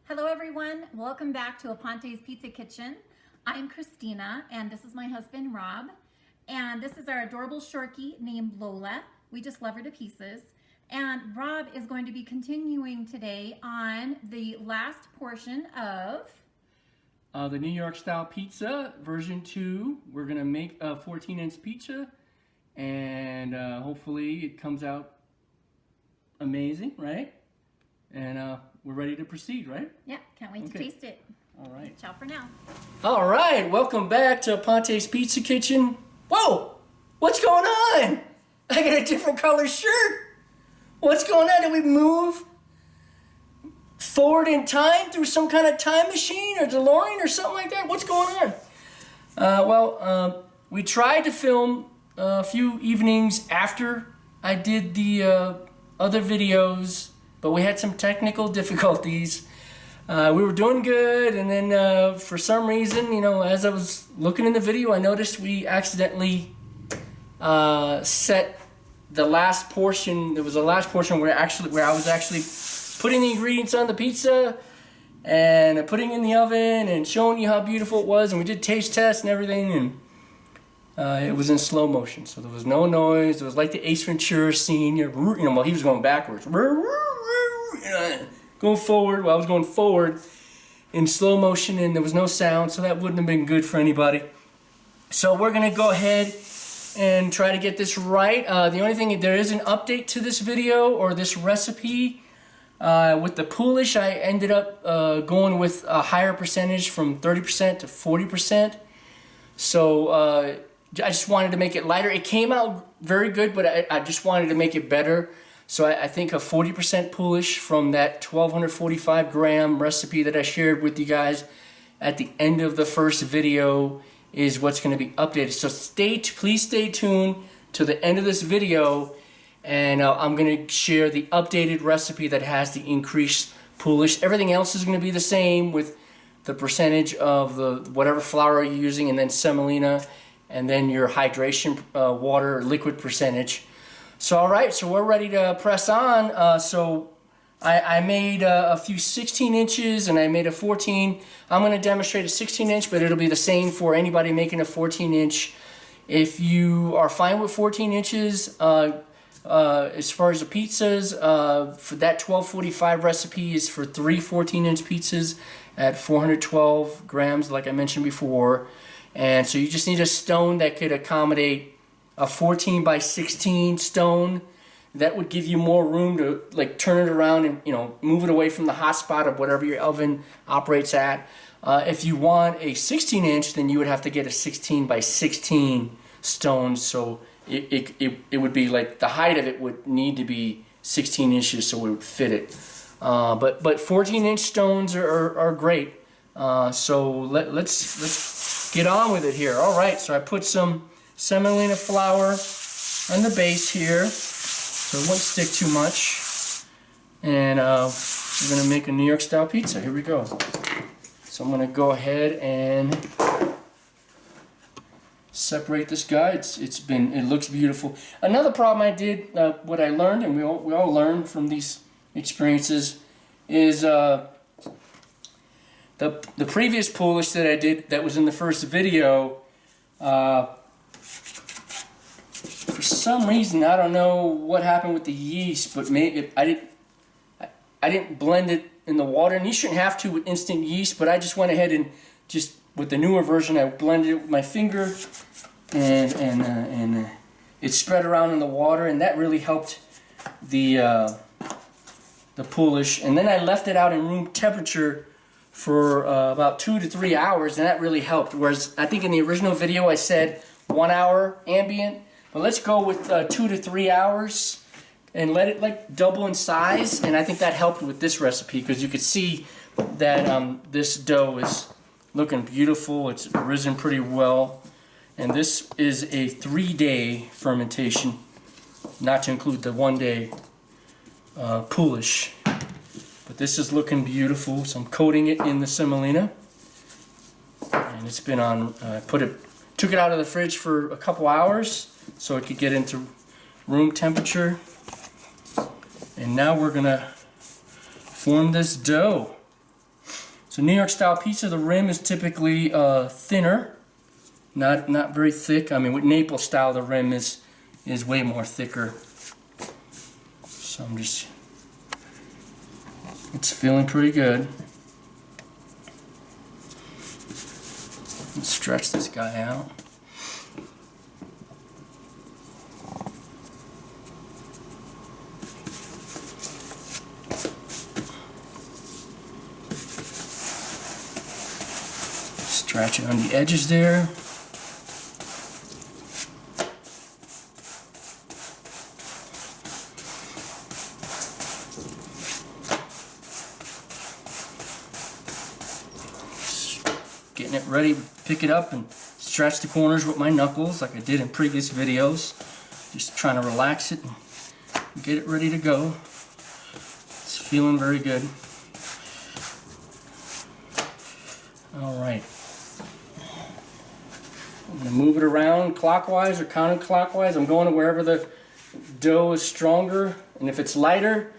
Hello everyone, welcome back to Aponte's Pizza Kitchen. I'm Christina and this is my husband Rob. And this is our adorable shorkie named Lola. We just love her to pieces. And Rob is going to be continuing today on the last portion of the New York style pizza version 2. We're gonna make a 14-inch pizza and hopefully it comes out amazing, right? And we're ready to proceed, right? Yeah, can't wait to taste it. All right. Ciao for now. All right, welcome back to Aponte's Pizza Kitchen. Whoa, what's going on? I got a different color shirt. What's going on? Did we move forward in time through some kind of time machine or DeLorean or something like that? What's going on? We tried to film a few evenings after I did the other videos, but we had some technical difficulties. We were doing good, and then for some reason, as I was looking in the video, I noticed we accidentally set the last portion. There was a last portion where I was actually putting the ingredients on the pizza and putting it in the oven and showing you how beautiful it was, and we did taste tests and everything, and it was in slow motion, so there was no noise. It was like the Ace Ventura scene, while he was going backwards, going forward. Well, I was going forward in slow motion, and there was no sound, so that wouldn't have been good for anybody. So we're gonna go ahead and try to get this right. The only thing, there is an update to this video or this recipe. With the Poolish, I ended up going with a higher percentage from 30% to 40%. So I just wanted to make it lighter. It came out very good, but I just wanted to make it better. So I think a 40% Poolish from that 1245 gram recipe that I shared with you guys at the end of the first video is what's going to be updated. So please stay tuned to the end of this video, and I'm going to share the updated recipe that has the increased Poolish. Everything else is going to be the same with the percentage of the whatever flour you're using, and then Semolina, and then your hydration water liquid percentage. So all right, so we're ready to press on. So I made a few 16 inches and I made a 14. I'm going to demonstrate a 16 inch, but it'll be the same for anybody making a 14 inch. If you are fine with 14 inches, as far as the pizzas, for that 1245 recipe is for 3 14-inch pizzas at 412 grams, like I mentioned before. And so you just need a stone that could accommodate a 14 by 16 stone. That would give you more room to turn it around and move it away from the hot spot of whatever your oven operates at. If you want a 16 inch, then you would have to get a 16 by 16 stone. So it would be like the height of it would need to be 16 inches so it would fit it. But 14-inch stones are great. So let's get on with it here. All right, so I put some Semolina flour on the base here, so it won't stick too much. And we're gonna make a New York style pizza. Here we go. So I'm gonna go ahead and separate this guy. It looks beautiful. Another problem I did, what I learned, and we all learn from these experiences, is the previous Poolish that I did that was in the first video. For some reason, I don't know what happened with the yeast, but maybe I didn't blend it in the water, and you shouldn't have to with instant yeast, but I just went ahead and just with the newer version, I blended it with my finger, and it spread around in the water, and that really helped the Poolish. And then I left it out in room temperature for about 2 to 3 hours, and that really helped. Whereas I think in the original video I said 1 hour ambient, but let's go with 2 to 3 hours and let it double in size. And I think that helped with this recipe because you could see that this dough is looking beautiful. It's risen pretty well, and this is a 3-day fermentation, not to include the 1-day Poolish. But this is looking beautiful, so I'm coating it in the Semolina, and it's been on. Took it out of the fridge for a couple hours so it could get into room temperature, and now we're gonna form this dough. So New York style pizza, the rim is typically thinner, not very thick. I mean, with Naples style, the rim is way more thicker. So it's feeling pretty good. Let's stretch this guy out. Stretch it on the edges there. Getting it ready, pick it up and stretch the corners with my knuckles like I did in previous videos. Just trying to relax it and get it ready to go. It's feeling very good. All right. I'm going to move it around clockwise or counterclockwise. I'm going to wherever the dough is stronger, and if it's lighter,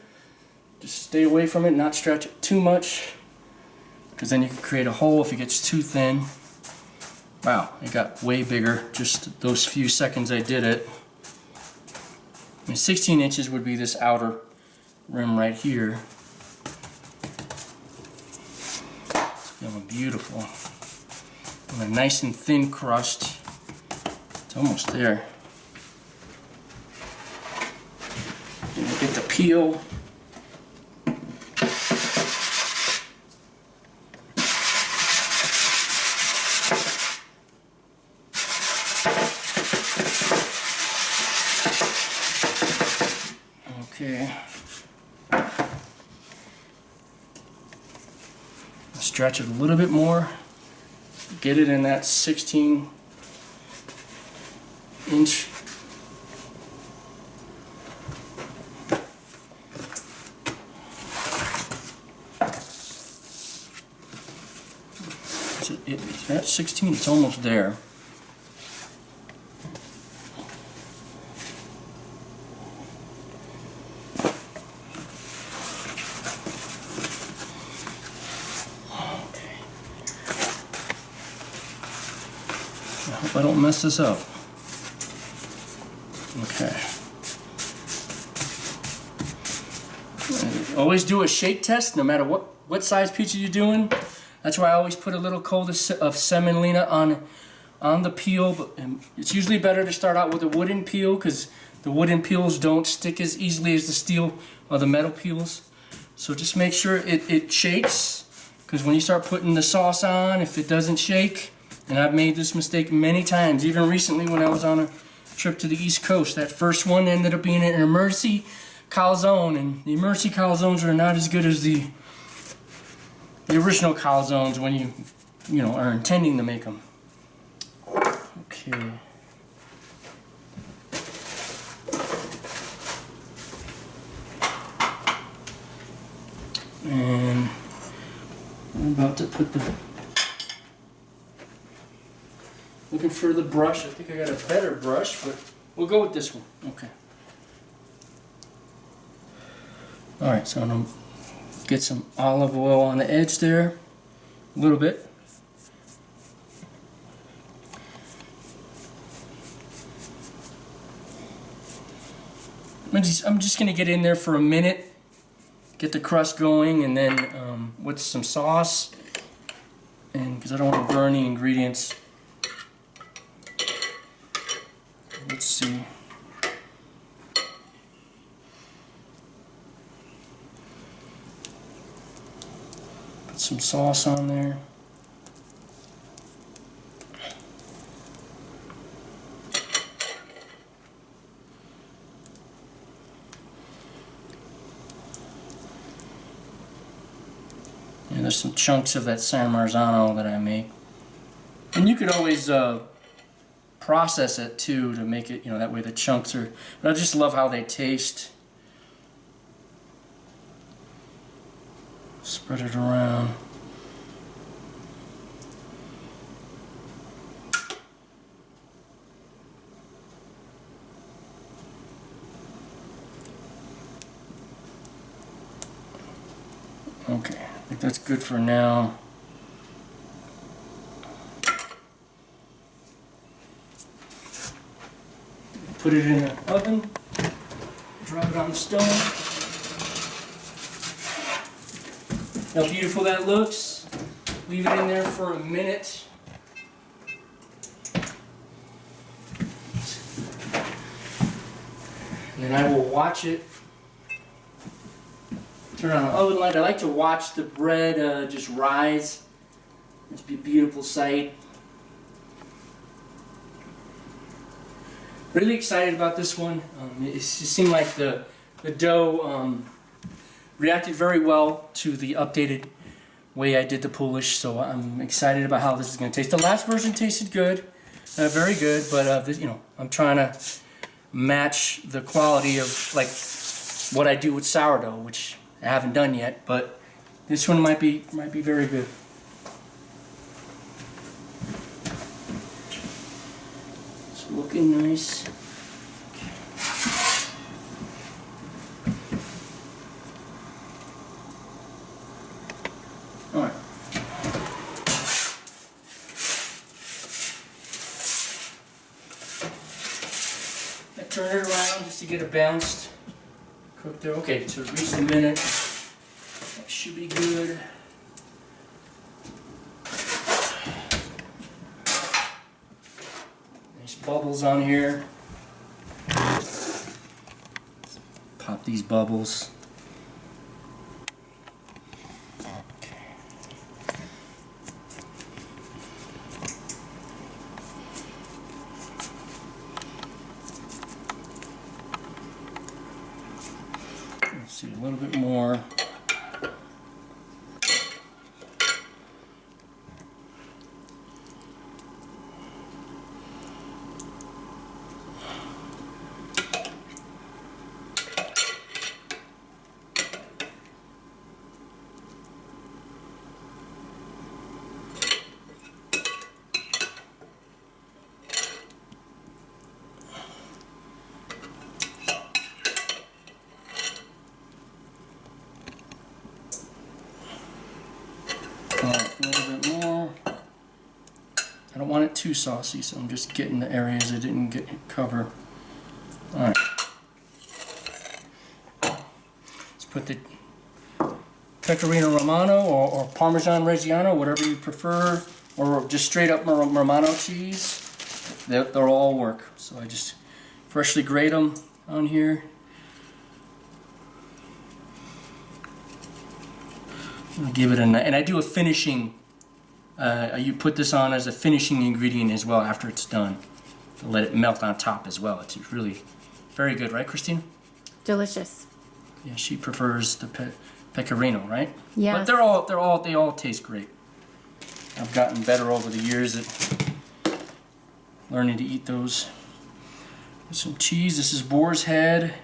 just stay away from it, not stretch it too much, because then you can create a hole if it gets too thin. Wow, it got way bigger just those few seconds I did it. And 16 inches would be this outer rim right here. It's feeling beautiful. And a nice and thin crust. It's almost there. Gonna get the peel. Okay. Stretch it a little bit more. Get it in that 16 inch. It's at 16, it's almost there. I hope I don't mess this up. Okay. Always do a shake test, no matter what size pizza you're doing. That's why I always put a little coat of Semolina on the peel. But it's usually better to start out with a wooden peel, because the wooden peels don't stick as easily as the steel or the metal peels. So just make sure it shakes, because when you start putting the sauce on, if it doesn't shake, and I've made this mistake many times, even recently when I was on a trip to the East Coast. That first one ended up being an emergency calzone, and the emergency calzones are not as good as the original calzones when you know, are intending to make them. Okay. And I'm about to put the... Looking for the brush. I think I got a better brush, but we'll go with this one. Okay. Alright, so I'm going to get some olive oil on the edge there. A little bit. I'm just going to get in there for a minute, get the crust going, and then with some sauce, and because I don't want to burn the ingredients. Let's see. Put some sauce on there. And there's some chunks of that San Marzano that I make. And you could always process it too to make it, you know, that way the chunks are, but I just love how they taste. Spread it around. Okay, I think that's good for now. put it in the oven, drop it on the stone. How beautiful that looks. Leave it in there for a minute. And then I will watch it. Turn on the oven light. I like to watch the bread just rise. It's a beautiful sight. Really excited about this one. It just seemed like the dough reacted very well to the updated way I did the Poolish, so I'm excited about how this is going to taste. The last version tasted good, very good, but this, I'm trying to match the quality of like what I do with sourdough, which I haven't done yet, but this one might be very good. It's looking nice. All right. I turn it around just to get it bounced. Cook there. Okay, so it reached a minute. That should be good. Nice bubbles on here. Pop these bubbles. Let's see, a little bit more. A little bit more. I don't want it too saucy, so I'm just getting the areas I didn't get cover. All right. Let's put the Pecorino Romano or Parmesan Reggiano, whatever you prefer, or just straight up Romano cheese. They'll all work. So I just freshly grate them on here. I'll give it and I do a finishing. You put this on as a finishing ingredient as well after it's done. To let it melt on top as well. It's really very good, right, Christina? Delicious. Yeah, she prefers the pecorino, right? Yes. But they all taste great. I've gotten better over the years at learning to eat those. Some cheese. This is Boar's Head.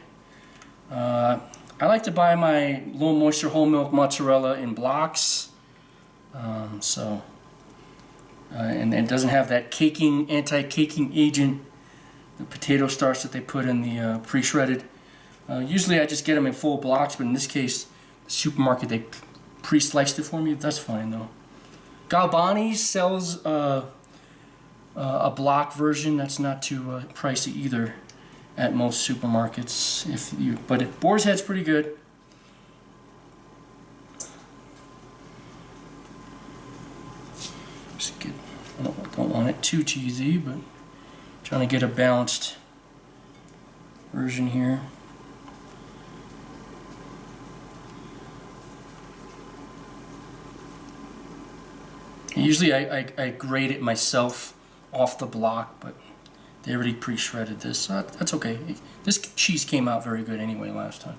I like to buy my low moisture whole milk mozzarella in blocks, and it doesn't have that anti-caking agent, the potato starch that they put in the pre-shredded. Usually I just get them in full blocks, but in this case, the supermarket, they pre-sliced it for me. That's fine though. Galbani's sells a block version that's not too pricey either at most supermarkets. But Boar's Head's pretty good. I don't want it too cheesy, but trying to get a balanced version here. Usually I grate it myself off the block, but they already pre-shredded this, so that's okay. This cheese came out very good anyway last time.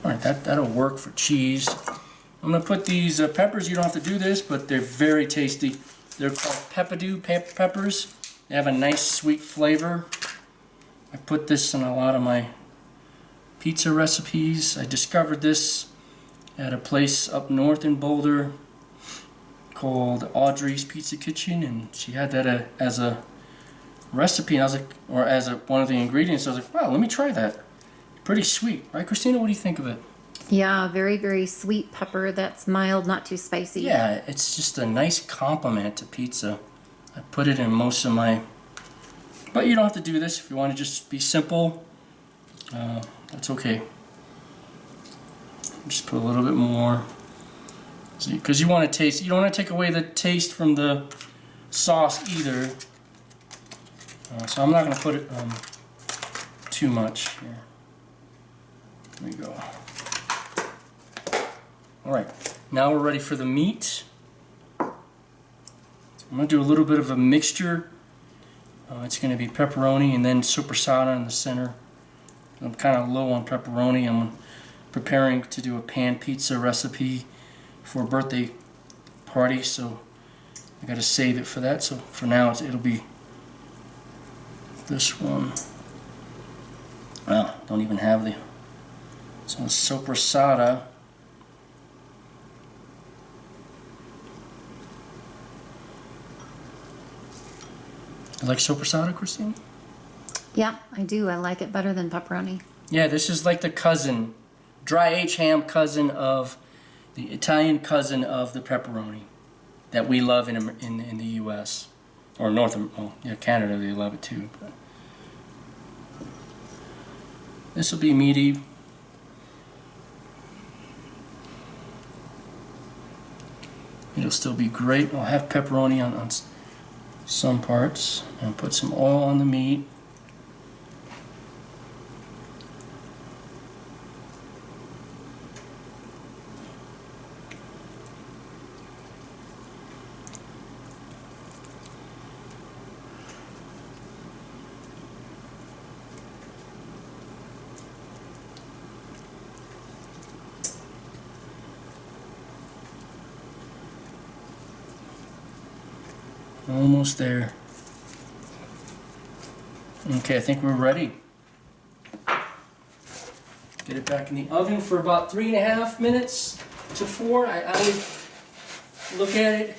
Alright, that'll work for cheese. I'm going to put these peppers. You don't have to do this, but they're very tasty. They're called peppadew peppers. They have a nice sweet flavor. I put this in a lot of my pizza recipes. I discovered this at a place up north in Boulder called Audrey's Pizza Kitchen, and she had that as a recipe, and I was like, or as one of the ingredients. I was like, wow, let me try that. Pretty sweet, right, Christina? What do you think of it? Yeah, very, very sweet pepper that's mild, not too spicy. Yeah, it's just a nice complement to pizza. I put it in most of my But you don't have to do this if you want to just be simple. That's okay. Just put a little bit more, because you want to taste. You don't want to take away the taste from the sauce either. So I'm not going to put it too much here. There we go. All right, now we're ready for the meat. I'm going to do a little bit of a mixture. It's going to be pepperoni and then sopressata in the center. I'm kind of low on pepperoni. I'm preparing to do a pan pizza recipe for a birthday party, so I got to save it for that. So for now, it'll be this one. Well, don't even have the sopressata. You like sopressata, Christine? Yeah, I do. I like it better than pepperoni. Yeah, this is like the cousin, dry aged ham cousin of the Italian cousin of the pepperoni that we love in the U.S. or Canada. They love it too. But this will be meaty. It'll still be great. I'll have pepperoni on some parts and put some oil on the meat. Almost there. Okay, I think we're ready. Get it back in the oven for about 3.5 minutes to 4. I always look at it.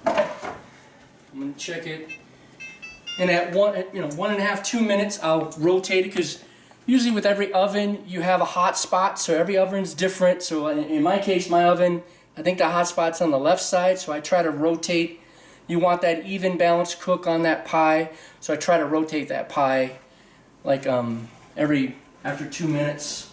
I'm gonna check it. And at 1.5, 2 minutes, I'll rotate it, because usually with every oven you have a hot spot, so every oven's different. So in my case, my oven, I think the hot spot's on the left side, so I try to rotate. You want that even balanced cook on that pie, so I try to rotate that pie like after 2 minutes.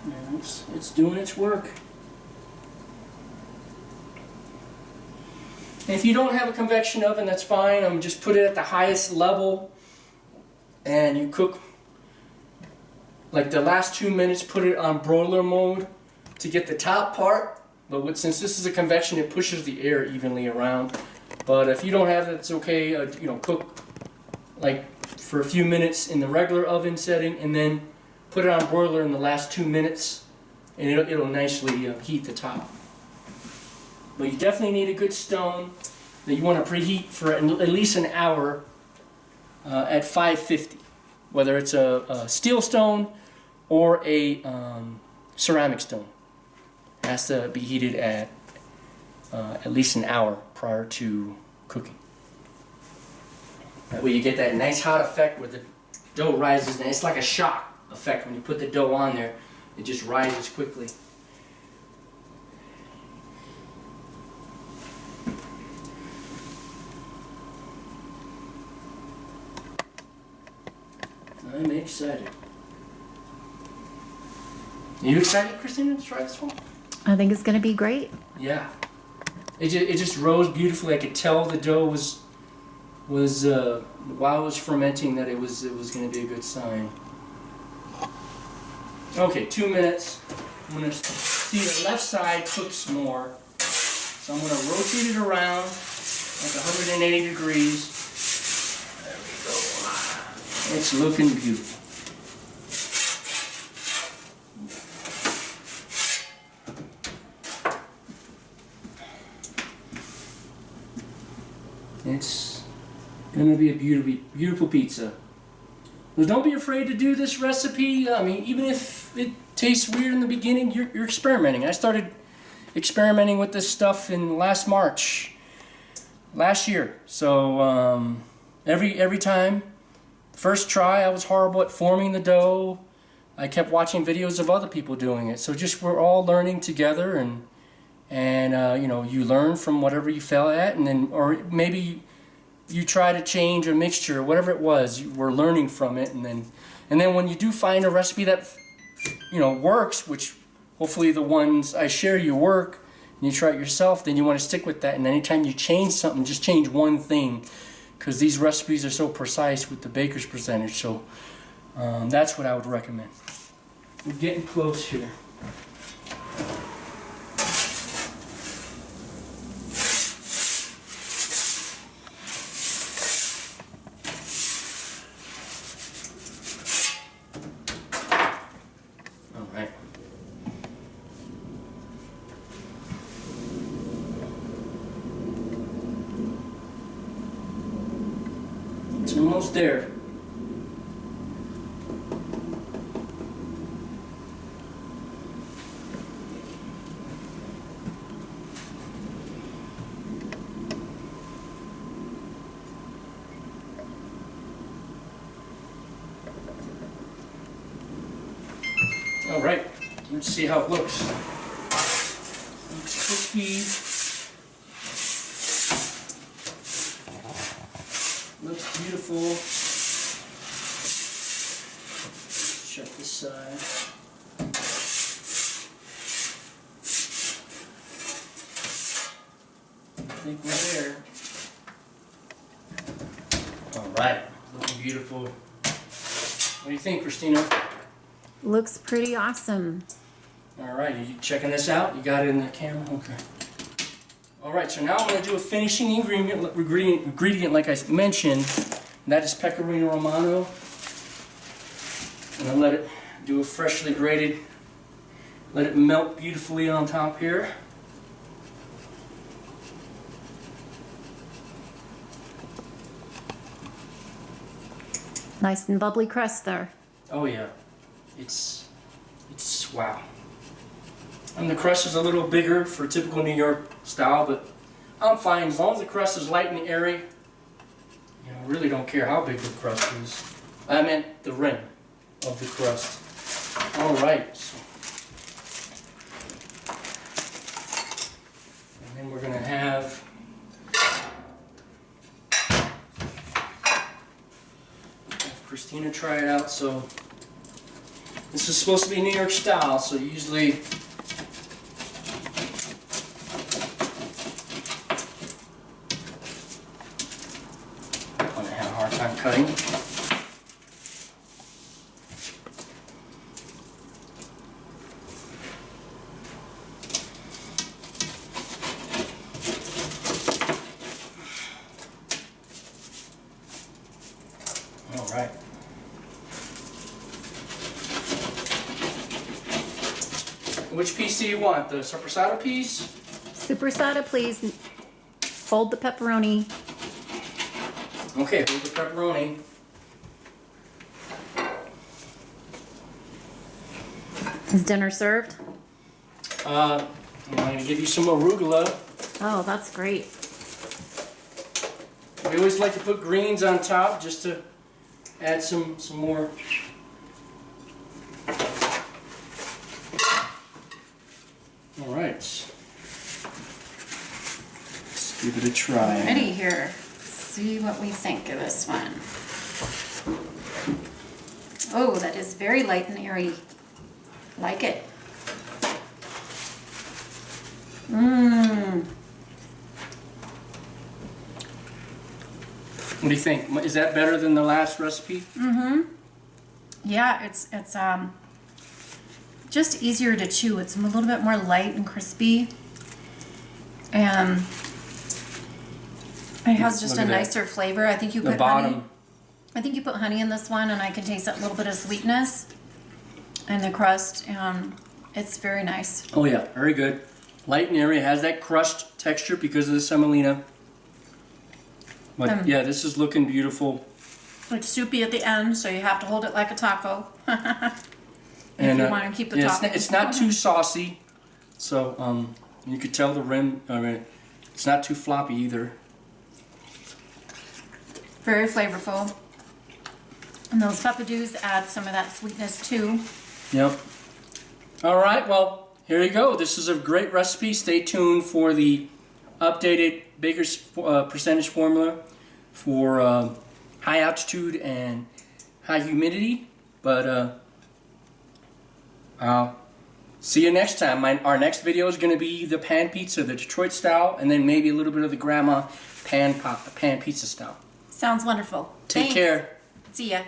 And it's doing its work. And if you don't have a convection oven, that's fine. Just put it at the highest level, and you cook like the last 2 minutes. Put it on broiler mode to get the top part. But since this is a convection, it pushes the air evenly around. But if you don't have it, it's okay. Cook like for a few minutes in the regular oven setting, and then put it on broiler in the last 2 minutes, and it'll nicely heat the top. But you definitely need a good stone that you want to preheat for at least an hour at 550, whether it's a steel stone or a ceramic stone. It has to be heated at least an hour prior to cooking. That way you get that nice hot effect where the dough rises, and it's like a shock effect when you put the dough on there. It just rises quickly. I'm excited. Are you excited, Christina, to try this one? I think it's going to be great. Yeah. It just rose beautifully. I could tell the dough was while it was fermenting that it was going to be a good sign. Okay, 2 minutes. I'm going to see the left side cooks more. So I'm going to rotate it around like 180 degrees. There we go. It's looking beautiful. It's gonna be a beautiful pizza. But don't be afraid to do this recipe. I mean, even if it tastes weird in the beginning, you're experimenting. I started experimenting with this stuff in last year. So every time, first try, I was horrible at forming the dough. I kept watching videos of other people doing it. So just we're all learning together, and you know, you learn from whatever you fail at, and then, or maybe you try to change a mixture, whatever it was, we're learning from it, and then when you do find a recipe that, you know, works, which hopefully the ones I share you work, and you try it yourself, then you want to stick with that. And anytime you change something, just change one thing, because these recipes are so precise with the baker's percentage. So that's what I would recommend. We're getting close here. All right. It's almost there. All right, let's see how it looks. Looks crispy. Looks beautiful. Check this side. I think we're there. All right, looking beautiful. What do you think, Christina? Looks pretty awesome. All right, you checking this out? You got it in the camera? Okay. All right, so now I'm going to do a finishing ingredient like I mentioned, and that is pecorino romano. And I'll let it do a freshly grated, let it melt beautifully on top here. Nice and bubbly crust there. Oh yeah, it's wow. And the crust is a little bigger for typical New York style, but I'm fine as long as the crust is light and airy. You know, I really don't care how big the crust is. I meant the rim of the crust. All right. So. And then we're gonna have Christina try it out. So this is supposed to be New York style, so usually I'm gonna have a hard time cutting. All right. Which piece do you want? The sopressata piece? Supersada, please. Hold the pepperoni. Okay, hold the pepperoni. Is dinner served? I'm going to give you some arugula. Oh, that's great. We always like to put greens on top just to add some more. All right. Let's give it a try. Ready here. See what we think of this one. Oh, that is very light and airy. Like it. Mmm. What do you think? Is that better than the last recipe? Mm-hmm. Yeah, it's just easier to chew. It's a little bit more light and crispy. And it has just a nicer flavor. I think you put honey. I think you put honey in this one, and I can taste that little bit of sweetness and the crust, and it's very nice. Oh yeah, very good. Light and airy, has that crushed texture because of the semolina. But yeah, this is looking beautiful. It's soupy at the end, so you have to hold it like a taco. If you want to keep the yeah, topping. it's not too saucy, so you could tell the rim. I mean, it's not too floppy either. Very flavorful. And those peppadews add some of that sweetness too. Yep. All right, well, here you go. This is a great recipe. Stay tuned for the updated baker's percentage formula for high altitude and high humidity. But I'll see you next time. Our next video is going to be the pan pizza, the Detroit style, and then maybe a little bit of the grandma pan pizza style. Sounds wonderful. Take care. See ya.